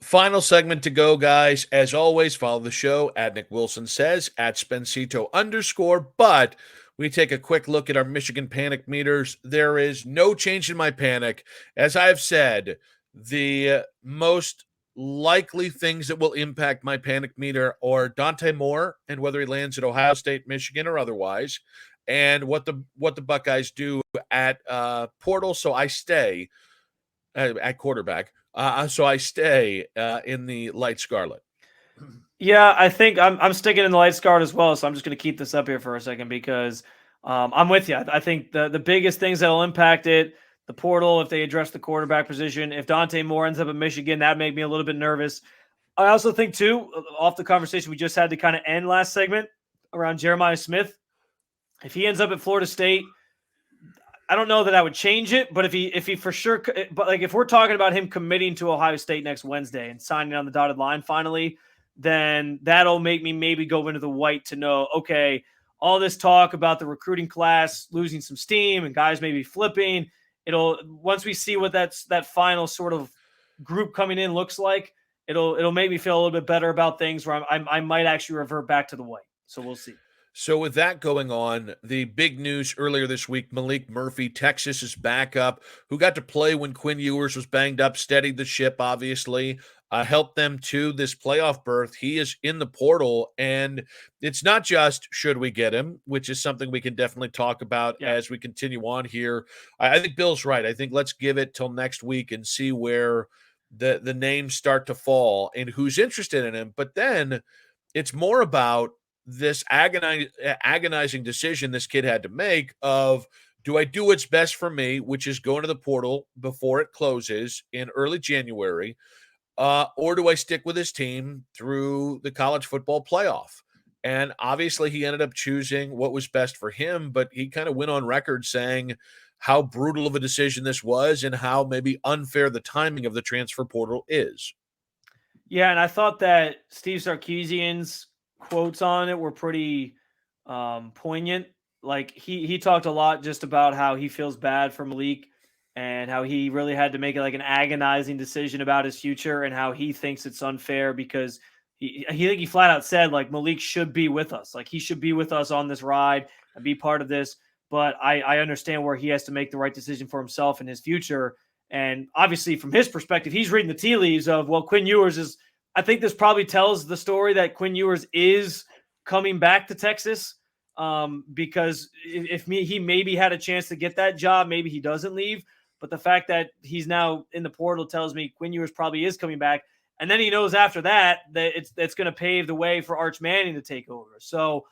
Final segment to go, guys. As always, follow the show at Nick Wilson Says, at Spencito_. But we take a quick look at our Michigan panic meters. There is no change in my panic. As I've said, the most likely things that will impact my panic meter are Dante Moore and whether he lands at Ohio State, Michigan, or otherwise, and what the Buckeyes do at portal. So I stay at quarterback. So I stay in the light scarlet. Yeah, I think I'm sticking in the light scarlet as well. So I'm just going to keep this up here for a second because I'm with you. I think the biggest things that'll impact it, the portal, if they address the quarterback position. If Dante Moore ends up at Michigan, that'd make me a little bit nervous. I also think too, off the conversation we just had to kind of end last segment around Jeremiah Smith, if he ends up at Florida State, I don't know that I would change it, but if he for sure, but like if we're talking about him committing to Ohio State next Wednesday and signing on the dotted line finally, then that'll make me maybe go into the white to know, okay, all this talk about the recruiting class losing some steam and guys maybe flipping, once we see what that final sort of group coming in looks like, it'll make me feel a little bit better about things where I might actually revert back to the white. So we'll see. So with that going on, the big news earlier this week, Malik Murphy, Texas's backup, who got to play when Quinn Ewers was banged up, steadied the ship, obviously, helped them to this playoff berth. He is in the portal, and it's not just should we get him, which is something we can definitely talk about as we continue on here. I think Bill's right. I think let's give it till next week and see where the names start to fall and who's interested in him. But then it's more about this agonizing decision this kid had to make of, do I do what's best for me, which is going to the portal before it closes in early January, or do I stick with his team through the college football playoff? And obviously he ended up choosing what was best for him, but he kind of went on record saying how brutal of a decision this was and how maybe unfair the timing of the transfer portal is. Yeah, and I thought that Steve Sarkisian's quotes on it were pretty poignant. Like he talked a lot just about how he feels bad for Malik and how he really had to make it like an agonizing decision about his future and how he thinks it's unfair because he flat out said like Malik should be with us. Like he should be with us on this ride and be part of this. But I understand where he has to make the right decision for himself and his future. And obviously from his perspective, he's reading the tea leaves of, well, Quinn Ewers is, I think this probably tells the story that Quinn Ewers is coming back to Texas because he maybe had a chance to get that job, maybe he doesn't leave. But the fact that he's now in the portal tells me Quinn Ewers probably is coming back. And then he knows after that it's going to pave the way for Arch Manning to take over. So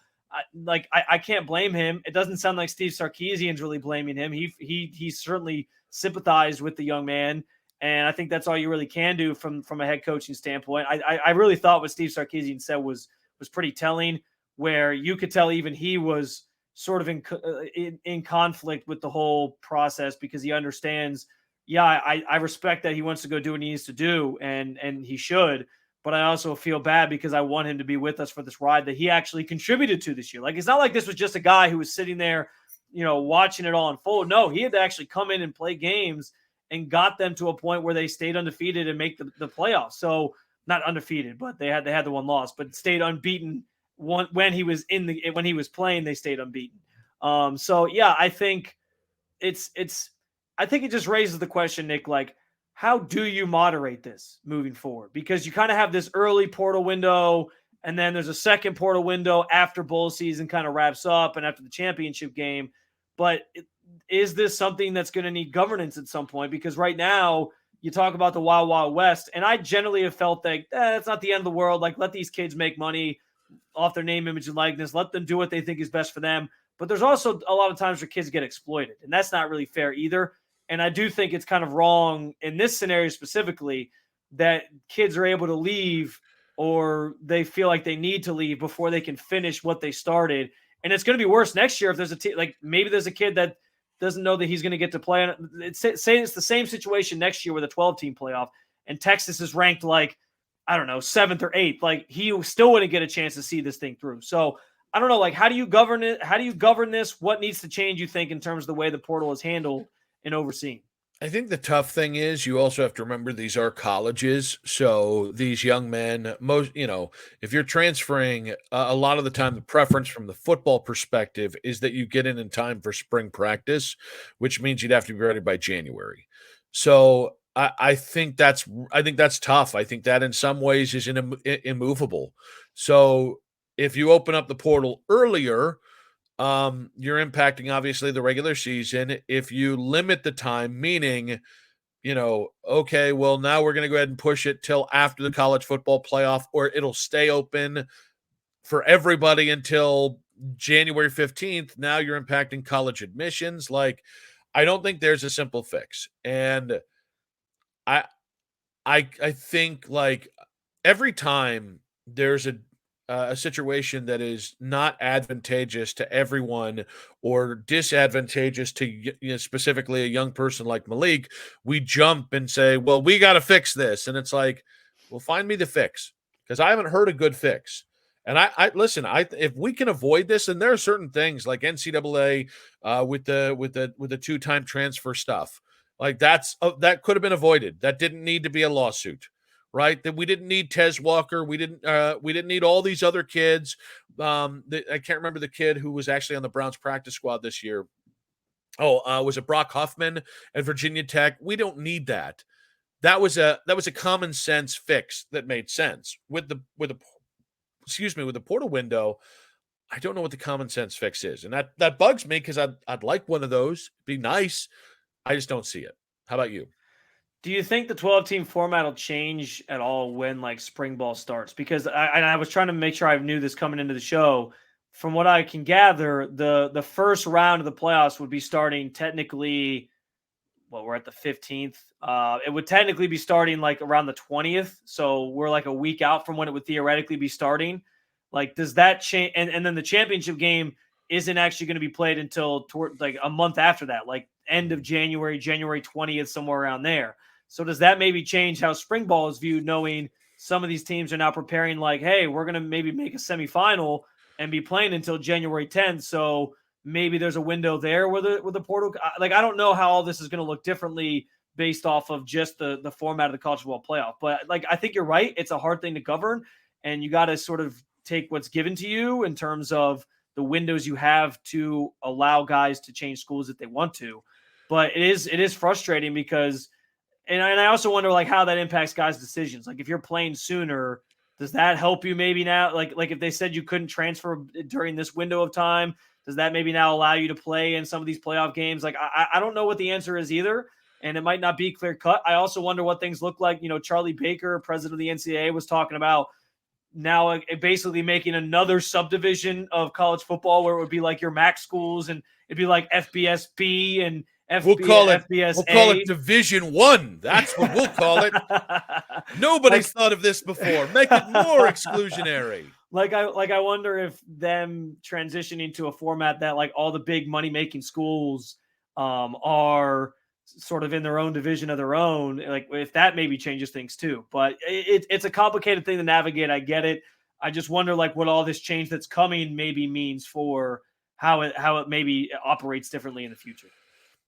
I can't blame him. It doesn't sound like Steve Sarkisian's really blaming him. He certainly sympathized with the young man. And I think that's all you really can do from a head coaching standpoint. I really thought what Steve Sarkisian said was pretty telling, where you could tell even he was sort of in conflict with the whole process because he understands, I respect that he wants to go do what he needs to do, and he should. But I also feel bad because I want him to be with us for this ride that he actually contributed to this year. Like, it's not like this was just a guy who was sitting there, watching it all unfold. No, he had to actually come in and play games and got them to a point where they stayed undefeated and make the playoffs. So not undefeated, but they had the one loss, but stayed unbeaten when he was when he was playing, they stayed unbeaten. So yeah, I think I think it just raises the question, Nick, like, how do you moderate this moving forward? Because you kind of have this early portal window, and then there's a second portal window after bowl season kind of wraps up and after the championship game. But is this something that's going to need governance at some point? Because right now you talk about the Wild Wild West, and I generally have felt like it's not the end of the world. Like, let these kids make money off their name, image, and likeness. Let them do what they think is best for them. But there's also a lot of times where kids get exploited, and that's not really fair either. And I do think it's kind of wrong in this scenario specifically that kids are able to leave or they feel like they need to leave before they can finish what they started. And it's going to be worse next year if there's maybe there's a kid that doesn't know that he's going to get to play. Say it's the same situation next year with a 12-team playoff, and Texas is ranked like, I don't know, 7th or 8th. Like, he still wouldn't get a chance to see this thing through. So I don't know, like, how do you govern it? How do you govern this? What needs to change, you think, in terms of the way the portal is handled? and overseeing. I think the tough thing is you also have to remember these are colleges. So these young men, if you're transferring, a lot of the time, the preference from the football perspective is that you get in time for spring practice, which means you'd have to be ready by January. So I think that's tough. I think that in some ways is immovable. So if you open up the portal earlier, you're impacting obviously the regular season. If you limit the time, meaning, okay, well, now we're going to go ahead and push it till after the college football playoff, or it'll stay open for everybody until January 15th. Now you're impacting college admissions. Like, I don't think there's a simple fix. And I I think, like, every time there's a situation that is not advantageous to everyone or disadvantageous to specifically a young person like Malik, we jump and say, "Well, we got to fix this," and it's like, "Well, find me the fix," because I haven't heard a good fix. And I listen. If we can avoid this, and there are certain things like NCAA with the 2-time transfer stuff, like that could have been avoided. That didn't need to be a lawsuit, right? That we didn't need Tez Walker. We didn't need all these other kids. I can't remember the kid who was actually on the Browns practice squad this year. Oh, was it Brock Huffman at Virginia Tech? We don't need that. That was a common sense fix that made sense with the portal window. I don't know what the common sense fix is, and that bugs me because I'd like one of those. Be nice. I just don't see it. How about you? Do you think the 12-team format will change at all when like spring ball starts? Because I was trying to make sure I knew this coming into the show. From what I can gather, the first round of the playoffs would be starting technically. Well, we're at the 15th. It would technically be starting like around the 20th. So we're like a week out from when it would theoretically be starting. Like, does that change? And then the championship game isn't actually going to be played until toward like a month after that, like end of January, January 20th, somewhere around there. So does that maybe change how spring ball is viewed, knowing some of these teams are now preparing like, hey, we're going to maybe make a semifinal and be playing until January 10th. So maybe there's a window there with the portal. Like, I don't know how all this is going to look differently based off of just the format of the college football playoff. But like, I think you're right. It's a hard thing to govern, and you got to sort of take what's given to you in terms of the windows you have to allow guys to change schools if they want to. But it is frustrating because, and I also wonder like how that impacts guys' decisions. Like, if you're playing sooner, does that help you maybe now? Like if they said you couldn't transfer during this window of time, does that maybe now allow you to play in some of these playoff games? Like, I don't know what the answer is either, and it might not be clear cut. I also wonder what things look like. Charlie Baker, president of the NCAA, was talking about now basically making another subdivision of college football where it would be like your MAC schools, and it'd be like FBS and FBS. Division One. That's what we'll call it. Nobody's thought of this before. Make it more exclusionary. I wonder if them transitioning to a format that like all the big money making schools are sort of in their own division of their own, like if that maybe changes things too. But it's a complicated thing to navigate. I get it. I just wonder like what all this change that's coming maybe means for how it maybe operates differently in the future.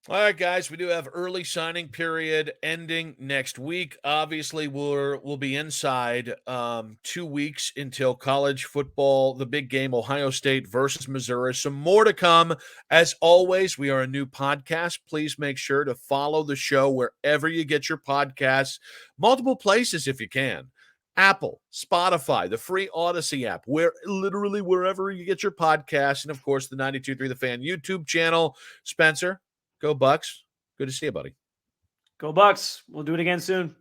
All right, guys, we do have early signing period ending next week. Obviously, we'll be inside 2 weeks until college football, the big game, Ohio State versus Missouri. Some more to come. As always, we are a new podcast. Please make sure to follow the show wherever you get your podcasts, multiple places if you can. Apple, Spotify, the free Odyssey app, wherever you get your podcasts, and of course the 92.3 The Fan YouTube channel. Spencer, go Bucks. Good to see you, buddy. Go Bucks. We'll do it again soon.